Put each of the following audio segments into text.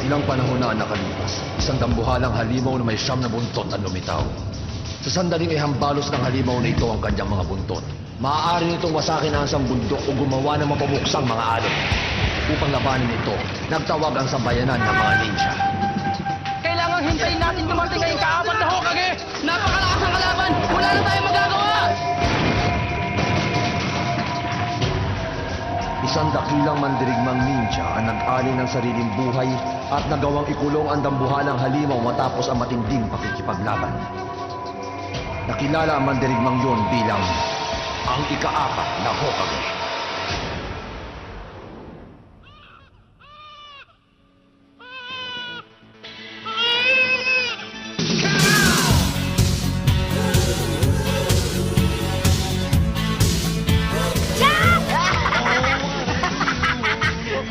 Ilang panahon na ang nakalipas, isang dambuhalang halimaw na may siyam na buntot ang lumitaw. Sa sandaling ay hambalos ng halimaw na ito ang kanyang mga buntot. Maaari nitong wasakin ang isang bundok o gumawa ng mapabuksang mga alon. Upang labanin ito, nagtawag ang sambayanan ng mga ninja. Kailangan hintayin natin dumating ngayong kaapat na Hokage! Napakalakas ng kalaban! Wala na tayong magagawa! Isang dakilang mandirigmang ninja ang nag-ali ng sariling buhay at nagawang ikulong ang dambuhalang halimaw matapos ang matinding pakikipaglaban. Nakilala ang mandirigmang yun bilang ang ika-apat na Hokage.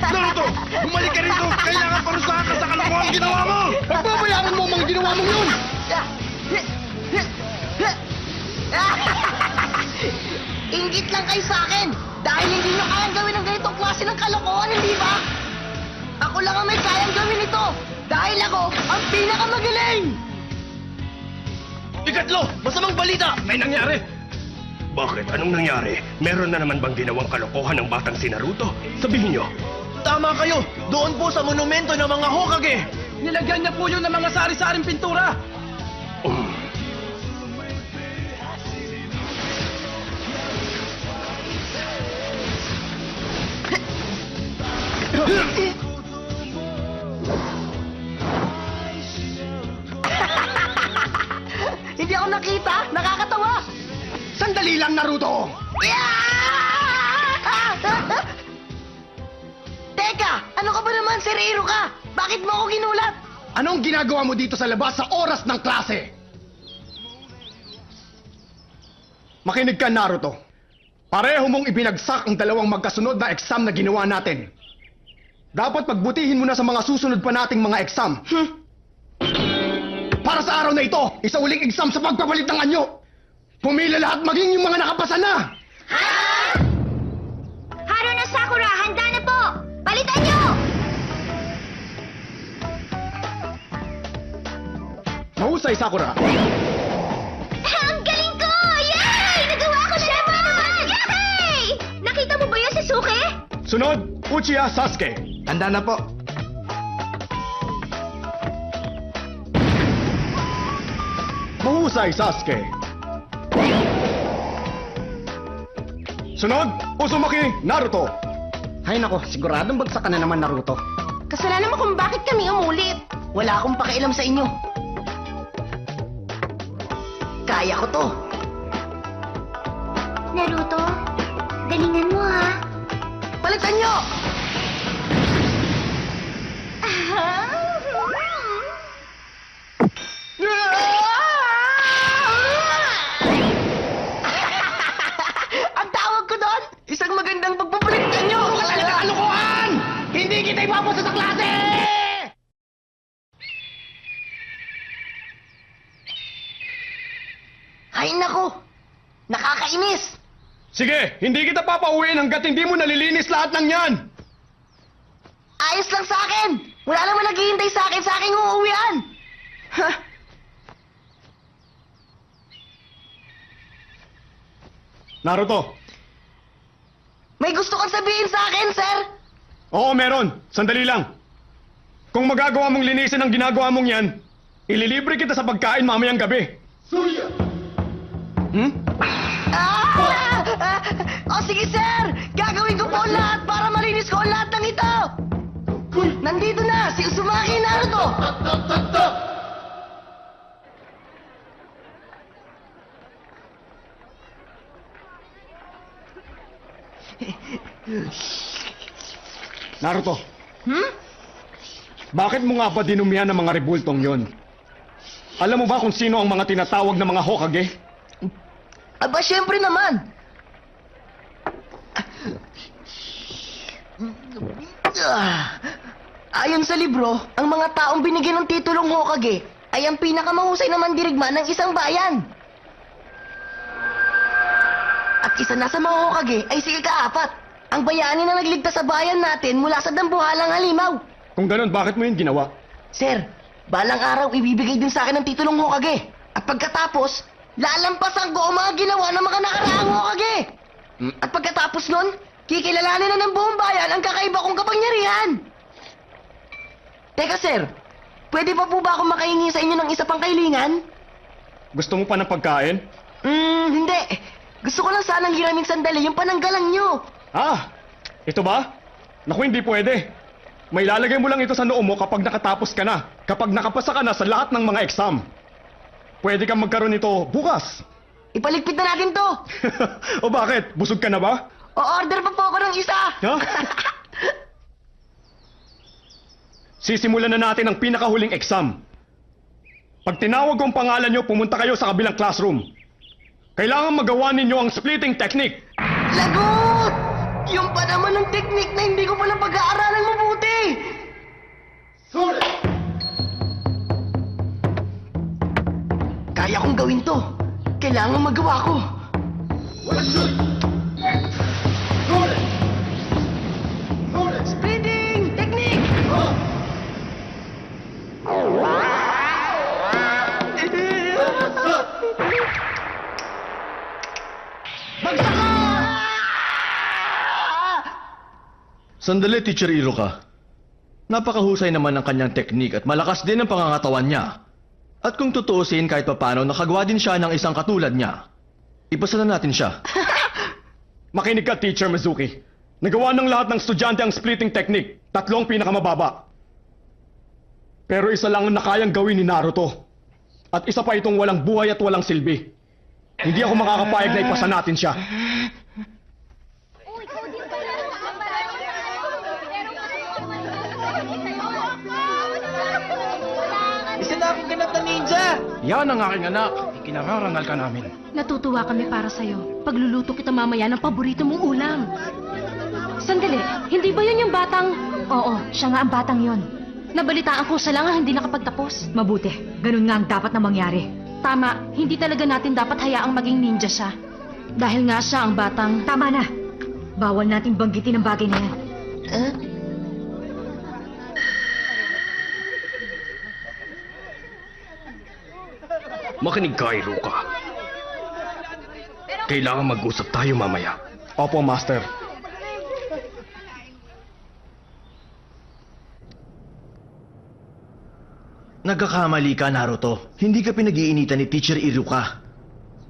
Naruto! Bumalik ka rito! Kailangan parusahan ka sa kalokohan ginawa mo! Pagbabayaran mo ang mga ginawa mong yun! Inggit lang kayo sa akin! Dahil hindi nyo kayang gawin ang ganitong klase ng kalokohan, hindi ba? Ako lang ang may kayang gawin ito! Dahil ako ang pinakamagaling! Ikatlo! Masamang balita! May nangyari! Bakit? Anong nangyari? Meron na naman bang ginawang kalokohan ng batang si Naruto? Sabihin nyo. Tama kayo! Doon po sa monumento ng mga Hokage! Nilagyan niya po yun ng mga sari-saring pintura! Hindi ako nakita! Nakakatawa! Sandali lang, Naruto! Teka! Ano ka ba naman, Serero ka? Bakit mo ako ginulat? Anong ginagawa mo dito sa labas sa oras ng klase? Makinig ka, Naruto. Pareho mong ibinagsak ang dalawang magkasunod na exam na ginawa natin. Dapat pagbutihin mo na sa mga susunod pa nating mga exam. Para sa araw na ito, isa uling exam sa pagpapalit ng anyo. Pumila lahat maging yung mga nakapasa na. Haruna Sakura, handa na po! Palitan nyo! Mahusay, Sakura. Ang galing ko! Yay! Nagawa ko na naman! Yay! Nakita mo ba yun si Suke? Sunod, Uchiha Sasuke. Handa na po. Mahusay, Sasuke. Sunod, Uzumaki Naruto. Hay nako, siguradong bagsak ka na naman, Naruto. Kasalanan mo kung bakit kami umulit. Wala akong pakialam sa inyo. Kaya ko to. Naruto, galingan mo ha. Palitan nyo! Ang tawag ko doon, isang magandang pagpapalitan nyo! Ano ka talaga kalukuhan? Hindi kita ipapasa sa klase! Ay nako, nakakainis! Sige, hindi kita papauwiin hanggat hindi mo nalilinis lahat ng yan! Ayos lang sa akin! Wala naman naghihintay sa aking uuwian! Ha? Naruto. May gusto kang sabihin sa akin, sir? Oo, meron. Sandali lang. Kung magagawa mong linisin ang ginagawa mong yan, ililibre kita sa pagkain mamayang gabi. Surya! O sige, sir! Gagawin ko po ang lahat para malinis ko ang lahat ng ito! Nandito na si Uzumaki Naruto! Naruto. Bakit mo nga ba dinumihan ng mga rebultong yon? Alam mo ba kung sino ang mga tinatawag na mga Hokage? Aba, syempre naman! Ayon sa libro, ang mga taong binigyan ng titulong Hokage ay ang pinakamahusay na mandirigma ng isang bayan. At isa na sa mga Hokage ay si ika-4, ang bayani na nagligtas sa bayan natin mula sa dambuhalang halimaw. Kung ganun, bakit mo yun ginawa? Sir, balang araw ibibigay din sa akin ng titulong Hokage. At pagkatapos, lalampasan ko ang mga ginawa ng mga nakaraang Hokage. At pagkatapos nun, kikilalanin na ng buong bayan ang kakaiba kong kapangyarihan. Teka sir, pwede pa po ba ako makahingi sa inyo ng isa pang kahilingan? Gusto mo pa ng pagkain? Hindi. Gusto ko lang sanang hiramin sandali yung pananggalang nyo. Ah, ito ba? Naku, hindi pwede. May lalagay mo lang ito sa noo mo kapag nakatapos ka na. Kapag nakapasa ka na sa lahat ng mga exam. Pwede kang magkaroon nito bukas. Ipaligpit na natin to. O bakit? Busog ka na ba? O-order pa po ako ng isa. Ha? Sisimulan na natin ang pinakahuling exam. Pag tinawag ko ang pangalan nyo, pumunta kayo sa kabilang classroom. Kailangan magawa ninyo ang splitting technique. Lagot! Yung pa naman ng teknik na hindi ko pala pag-aaralan mabuti. Kaya kong gawin to. Kailangan magawa ko. Splitting technique! Bagsak ka! Sandali, Teacher Iruka. Napakahusay naman ng kanyang teknik at malakas din ang pangangatawan niya. At kung tutuusin kahit papano, nakagawa din siya ng isang katulad niya. Ipasa na natin siya. Makinig ka, Teacher Mizuki. Nagawa ng lahat ng estudyante ang splitting technique. 3 ang pinakamababa. Pero isa lang ang nakayang gawin ni Naruto. At isa pa itong walang buhay at walang silbi. Hindi ako makakapayag na ipasa natin siya. Isa na akong ganap na ninja! Yan ang aking anak. Ikinararangal ka namin. Natutuwa kami para sa'yo. Pagluluto kita mamaya ng paborito mong ulam. Sandali, hindi ba yun yung batang... Oo, siya nga ang batang yon. Nabalitaan ko siya lang ang hindi nakapagtapos. Mabuti, ganun nga ang dapat na mangyari. Tama, hindi talaga natin dapat hayaang maging ninja siya. Dahil nga siya ang batang... Tama na. Bawal natin banggitin ang bagay na yan. Makinig ka, Iruka. Kailangan mag-usap tayo mamaya. Opo, Master. Nagkakamali ka, Naruto. Hindi ka pinag-iinitan ni Teacher Iruka.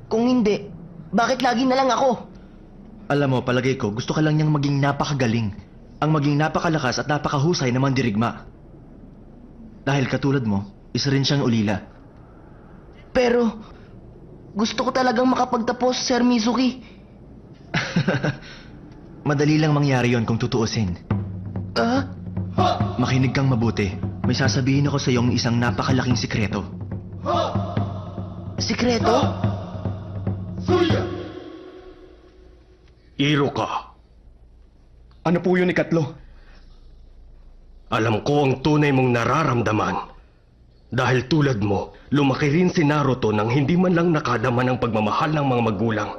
Kung hindi, bakit lagi na lang ako? Alam mo, palagay ko, gusto ka lang niyang maging napakagaling. Ang maging napakalakas at napakahusay na mandirigma. Dahil katulad mo, isa rin siyang ulila. Pero, gusto ko talagang makapagtapos, Sir Mizuki. Madali lang mangyari yon kung tutuusin. Ah? Makinig kang mabuti. May sasabihin ako sa iyong isang napakalaking sikreto. Sikreto? Iruka, Ano po yun, ikatlo? alam ko ang tunay mong nararamdaman. Dahil tulad mo, lumaki rin si Naruto nang hindi man lang nakadama ng pagmamahal ng mga magulang.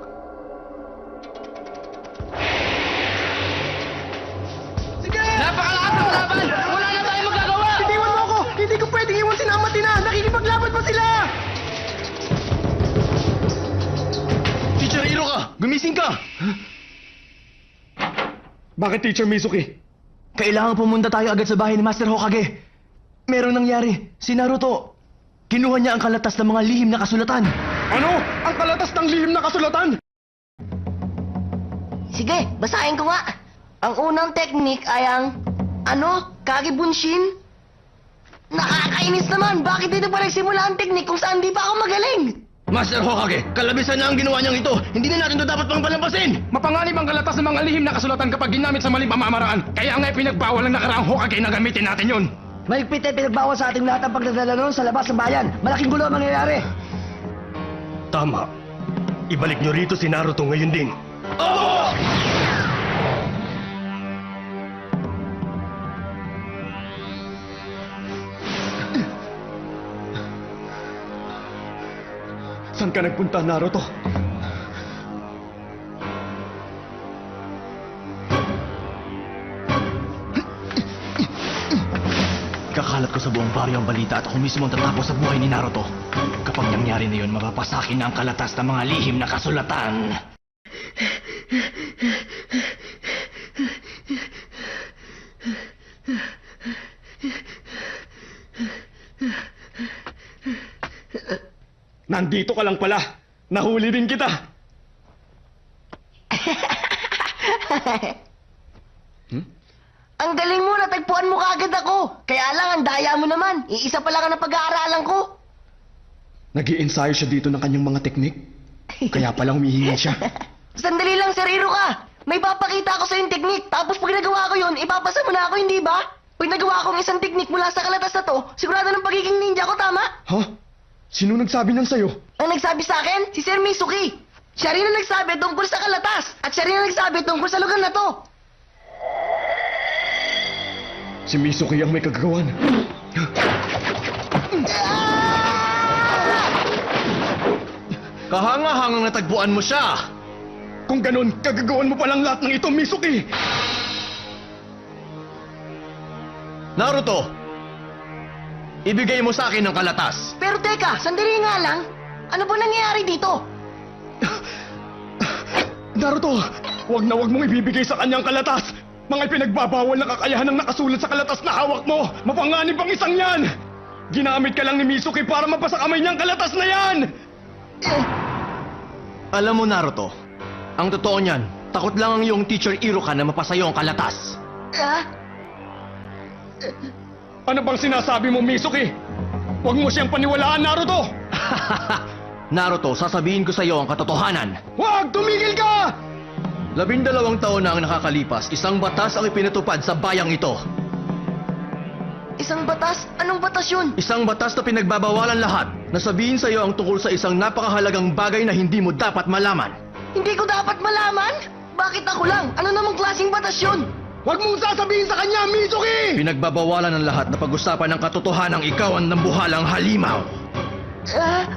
Napakalakas ng laban! Wala na tayong magagawa! Itiwan mo ako! Hindi ko pwedeng iwan si Namatina! Nakikipaglaban pa sila! Teacher Iruka, gumising ka! Bakit, Teacher Mizuki? Kailangan pumunta tayo agad sa bahay ni Master Hokage. Merong nangyari. Si Naruto, kinuha niya ang kalatas ng mga lihim na kasulatan. Ano? Ang kalatas ng lihim na kasulatan? Sige, basahin ko nga. Ang unang teknik ay ang... Kage Bunshin? Nakakainis naman! Bakit dito pa nagsimula ang teknik kung saan di pa ako magaling? Master Hokage, kalabisan na ang ginawa niyang ito. Hindi na natin ito dapat pang palampasin. Mapanganib ang kalatas ng mga lihim na kasulatan kapag ginamit sa maling pamamaraan. Kaya nga pinagbawal ng nakaraang Hokage na gamitin natin yun. Mahigpit ay pinagbawal sa ating lahat ang pagdadala noon sa labas ng bayan. Malaking gulo ang mangyayari. Tama. Ibalik nyo rito si Naruto ngayon din. Saan ka nagpunta, Naruto? Ikakalat ko sa buong baryo ang balita at ako mismo ang tatapos sa buhay ni Naruto. Kapag nangyari na yun, mapapasakin na ang kalatas ng mga lihim na kasulatan. Nandito ka lang pala. Nahuli din kita. Ang galing mo, natagpuan mo kaagad ako. Kaya lang, ang daya mo naman. Iisa pa lang ang napag-aaralan ko. Nag-iensayo siya dito ng kanyang mga teknik. Kaya pala humihingi siya. Sandali lang, Sir Iruka. May papakita ako sa yung teknik. Tapos pag nagawa ko yun, ipapasa mo na ako, hindi ba? Pag nagawa ko ang isang teknik mula sa kalatas na to, sigurado ng pagiging ninja ko, tama? Ha? Sino nagsabi niyan sa'yo? Ang nagsabi sa akin, si Sir Mizuki. Siya rin ang nagsabi tungkol sa kalatas. At siya rin ang nagsabi tungkol sa lugar na to. Si Mizuki ang may kagagawan. Kahanga-hangang natagpuan mo siya. Kung ganun, kagagawan mo palang lahat ng ito, Mizuki! Naruto, ibigay mo sa akin ang kalatas. Pero teka, sandali nga lang. Ano ba nangyayari dito? Naruto, wag na wag mong ibibigay sa kanyang kalatas! Mga pinagbabawal na kakayahan ng nakasulat sa kalatas na hawak mo! Mapanganib ang isang yan! Ginamit ka lang ni Mizuki para mapasa kamay niyang kalatas na yan! Alam mo, Naruto, ang totoo niyan, takot lang ang iyong teacher Iruka na mapasayo ang kalatas. Ah? Ano bang sinasabi mo, Mizuki? Huwag mo siyang paniwalaan, Naruto! Naruto, sasabihin ko sa iyo ang katotohanan. Huwag! Tumigil ka! 12 taon na ang nakakalipas, isang batas ang ipinatupad sa bayang ito. Isang batas? Anong batas yun? Isang batas na pinagbabawalan lahat na sabihin sa iyo ang tungkol sa isang napakahalagang bagay na hindi mo dapat malaman. Hindi ko dapat malaman? Bakit ako lang? Ano namang klaseng batas yun? Huwag mong sasabihin sa kanya, Mizuki! Pinagbabawalan ng lahat na pag-usapan ng katotohanang ikaw ang nambuhalang halimaw. Ah?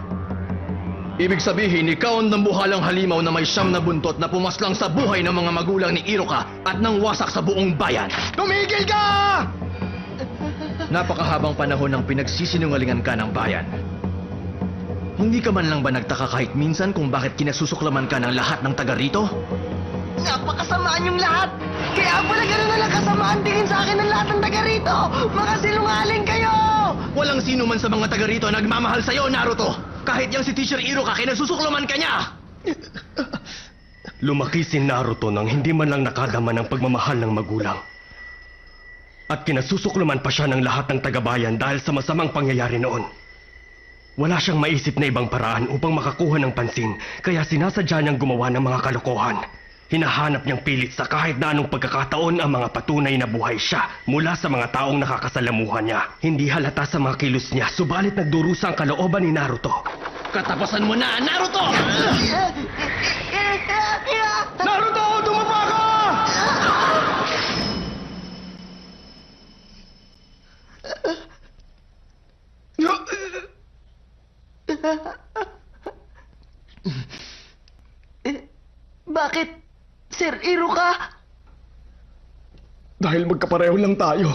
Ibig sabihin, ikaw ang nambuhalang halimaw na may siyam na buntot na pumaslang sa buhay ng mga magulang ni Iruka at nang wasak sa buong bayan. Tumigil ka! Napakahabang panahon ng pinagsisinungalingan ka ng bayan. Hindi ka man lang ba nagtaka kahit minsan kung bakit kinasusuklaman ka ng lahat ng taga rito? Napakasamaan yung lahat! Kaya pala gano'n na lang kasamaan tingin sa akin ng lahat ng taga rito! Mga sinungaling kayo! Walang sino man sa mga taga rito nagmamahal sa'yo, Naruto! Kahit yung si Teacher Iruka, kinasusuklaman ka niya! Lumaki si Naruto nang hindi man lang nakadama ng pagmamahal ng magulang. At kinasusuklaman pa siya ng lahat ng tagabayan dahil sa masamang pangyayari noon. Wala siyang maisip na ibang paraan upang makakuha ng pansin, kaya sinasadya niyang gumawa ng mga kalokohan. Hinahanap niyang pilit sa kahit na anong pagkakataon ang mga patunay na buhay siya mula sa mga taong nakakasalamuhan niya. Hindi halata sa mga kilos niya, subalit nagdurusa ang kalooban ni Naruto. Katapusan mo na, Naruto! Naruto, tumapa ka! Bakit? Sir Iruka? Dahil magkapareho lang tayo.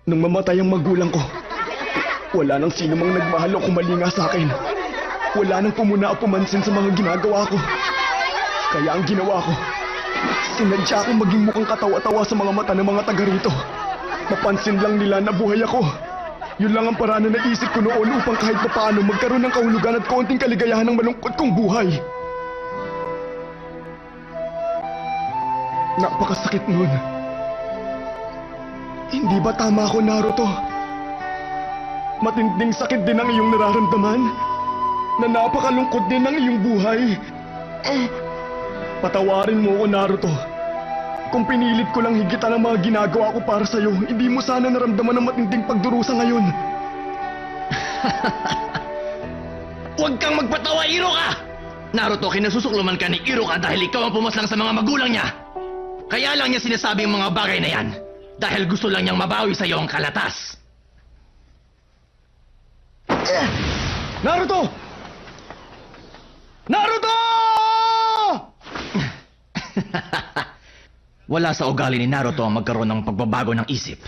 Nung mamatay ang magulang ko, wala nang sino mang nagmahal o kumalinga sa akin. Wala nang pumuna o pumansin sa mga ginagawa ko. Kaya ang ginawa ko, sinadya akong maging mukhang katawa-tawa sa mga mata ng mga taga rito. Mapansin lang nila na buhay ako. Yun lang ang paraan na naisip ko noon upang kahit paano magkaroon ng kahulugan at konting kaligayahan ng malungkot kong buhay. Napakasakit nun. Hindi ba tama ako, Naruto? Matinding sakit din ang iyong nararamdaman? Na napakalungkot din ang iyong buhay? Patawarin mo ako, Naruto. Kung pinilit ko lang higitan ang mga ginagawa ko para sa'yo, hindi mo sana naramdaman ang matinding pagdurusa ngayon. Huwag kang magpatawa, Iruka! Naruto, kinasusuklaman ka ni Iruka dahil ikaw ang pumaslang sa mga magulang niya. Kaya lang niya sinasabi ang mga bagay na yan. Dahil gusto lang niyang mabawi sa iyo ang kalatas. Naruto! Naruto! Wala sa ugali ni Naruto ang magkaroon ng pagbabago ng isip.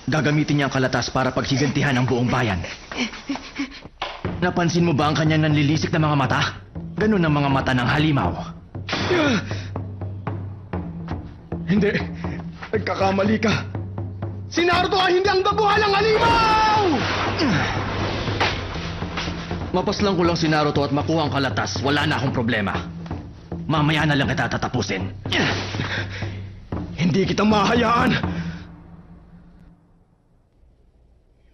Gagamitin niya ang kalatas para paghigantihan ang buong bayan. Napansin mo ba ang kanyang nanlilisik na mga mata? Ganun ang mga mata ng halimaw. Hindi. Nagkakamali ka. Si Naruto ay hindi ang dabuhalang halimaw! Mapaslang ko lang si Naruto at makuha ang kalatas, wala na akong problema. Mamaya na lang kita tatapusin. Hindi kita mahayaan.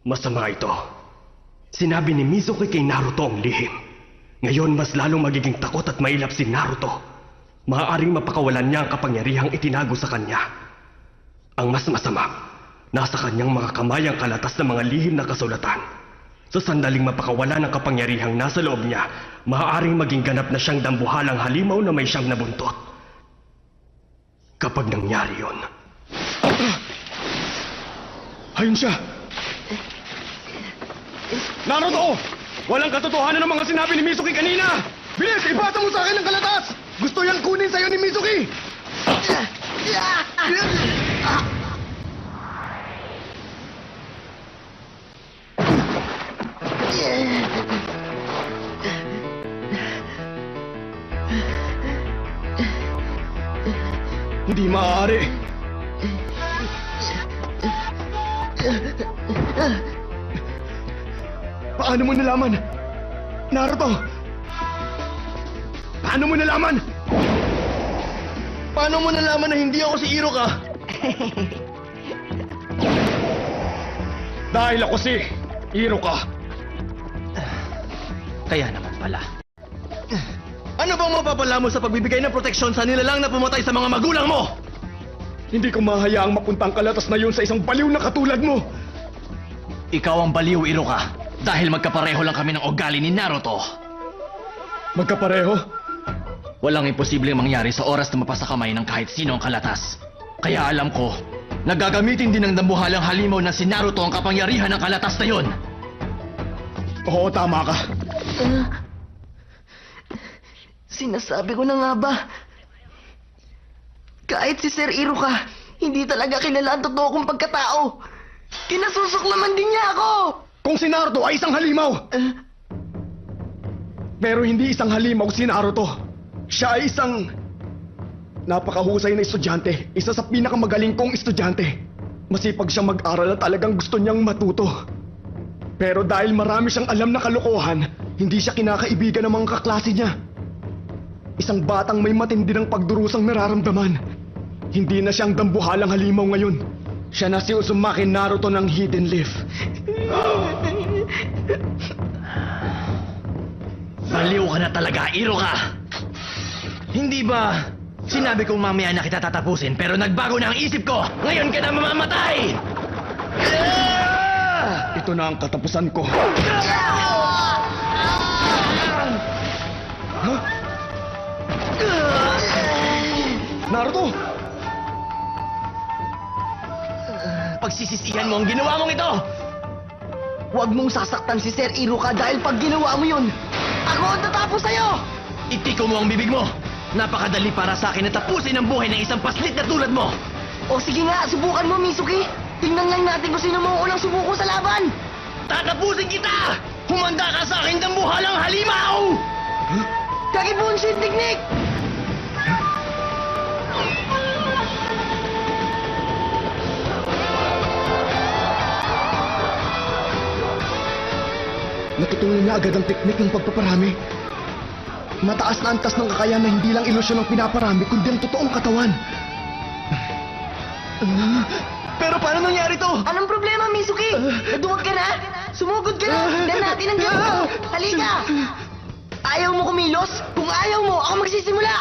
Masama ito. Sinabi ni Mizuki kay Naruto ang lihim. Ngayon mas lalong magiging takot at mailap si Naruto. Maaaring mapakawalan niya ang kapangyarihang itinago sa kanya. Ang mas masama, nasa kanyang mga kamay ang kalatas ng mga lihim na kasulatan. Sa sandaling mapakawala ng kapangyarihang nasa loob niya, maaaring maging ganap na siyang dambuhalang halimaw na may siyam na buntot. Kapag nangyari yon, Ayun siya. Naruto! Walang katotohanan ng mga sinabi ni Mizuki kanina! Bilis, ipasa mo sa akin ang kalatas! Gusto yan kunin sa'yo ni Mizuki! Hindi maaari. Paano mo nalaman? Naruto! Paano mo nalaman? Paano mo nalaman na hindi ako si Iruka? Dahil ako si Iruka. Kaya naman pala. ano bang mapapala mo sa pagbibigay ng proteksyon sa nilalang na pumatay sa mga magulang mo? Hindi ko mahayaang mapunta ang kalatas na yun sa isang baliw na katulad mo. Ikaw ang baliw, Iruka. Dahil magkapareho lang kami ng ugali ni Naruto. Magkapareho? Walang imposibleng mangyari sa oras na mapasa kamay ng kahit sino ang kalatas. Kaya alam ko, nagagamitin din ng dambuhalang halimaw na si Naruto ang kapangyarihan ng kalatas na yon. Oo, tama ka. Sinasabi ko na nga ba? Kahit si Sir Iruka, hindi talaga kilala ang totoo kong pagkatao. Kinasusuklaman din niya ako! Kung si Naruto ay isang halimaw! Pero hindi isang halimaw si Naruto. Siya ay isang napakahusay na estudyante. Isa sa pinakamagaling kong estudyante. Masipag siyang mag-aral at talagang gusto niyang matuto. Pero dahil marami siyang alam na kalokohan, hindi siya kinakaibigan ng mga kaklase niya. Isang batang may matindi ng pagdurusang nararamdaman. Hindi na siyang dambuhalang halimaw ngayon. Siya na si Uzumaki Naruto ng Hidden Leaf. Baliw ka na talaga, Iruka! Hindi ba sinabi kong mamaya na kita tatapusin pero nagbago na ang isip ko? Ngayon ka na mamamatay! Ito na ang katapusan ko. Huh? Naruto! Pagsisisihan mo ang ginawa mong ito! Huwag mong sasaktan si Sir Iruka dahil pag ginawa mo yun, ako ang tatapos sa'yo! Itiko mo ang bibig mo! Napakadali para sa akin na tapusin ang buhay ng isang paslit na tulad mo! O sige nga, subukan mo, Mizuki! Tingnan lang natin kung sino mo unang subuko sa laban! Tatapusin kita! Humanda ka sa akin ng buhalang halimaw! Kakibunsin teknik! Natutunan niya agad ang teknik ng pagpaparami. Mataas na antas ng kakayahan na hindi lang ilusyon ang pinaparami, kundi ang totoong katawan. Pero paano nangyari to? Anong problema, Mizuki? Naduwag ka na? Sumugod ka na! Tignan natin ang gawin mo! Halika! Ayaw mo kumilos? Kung ayaw mo, ako magsisimula!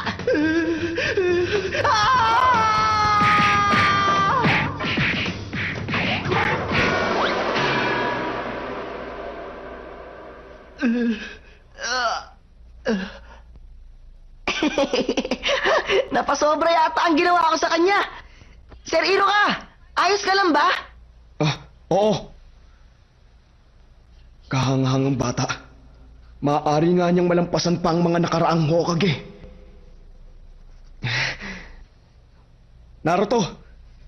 Napasobra yata ang ginawa ko sa kanya! Sir Iruka, ayos ka lang ba? Oo. Kahangahangang bata. Maaari nga niyang malampasan pa ang mga nakaraang Hokage. Naruto,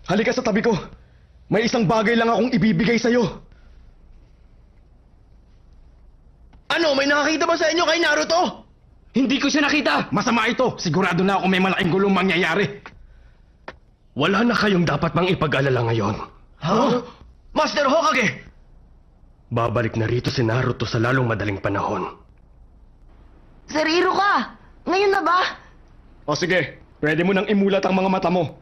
halika sa tabi ko. May isang bagay lang akong ibibigay sa'yo. Ano, may nakakita ba sa inyo kay Naruto? Hindi ko siya nakita. Masama ito. Sigurado na ako may malaking gulong mangyayari. Wala na kayong dapat mang ipag-alala ngayon. Ha? Master Hokage! Babalik na rito si Naruto sa lalong madaling panahon. Seriro ka! Ngayon na ba? O sige, pwede mo nang imulat ang mga mata mo.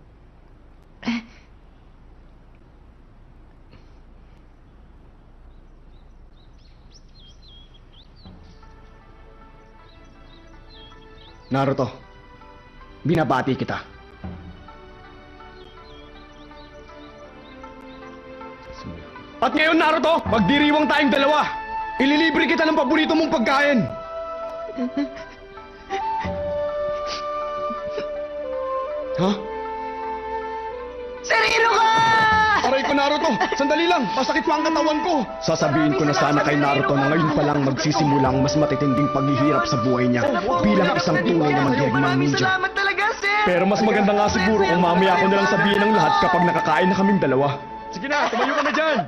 Naruto, binabati kita. At ngayon, Naruto, magdiriwang tayong dalawa. Ililibre kita ng paborito mong pagkain. Ha? Seriro ka! Aray ko, Naruto! Sandali lang! Masakit pa ang katawan ko! Sasabihin ko na sana kay Naruto na ngayon pa lang magsisimulang mas matitinding paghihirap sa buhay niya bilang isang tunay na mandirigmang ninja. Salamat talaga, sir! Pero mas maganda nga siguro kung mamaya ko na lang sabihin ang lahat kapag nakakain na kaming dalawa. Sige na, tumayo ka na dyan!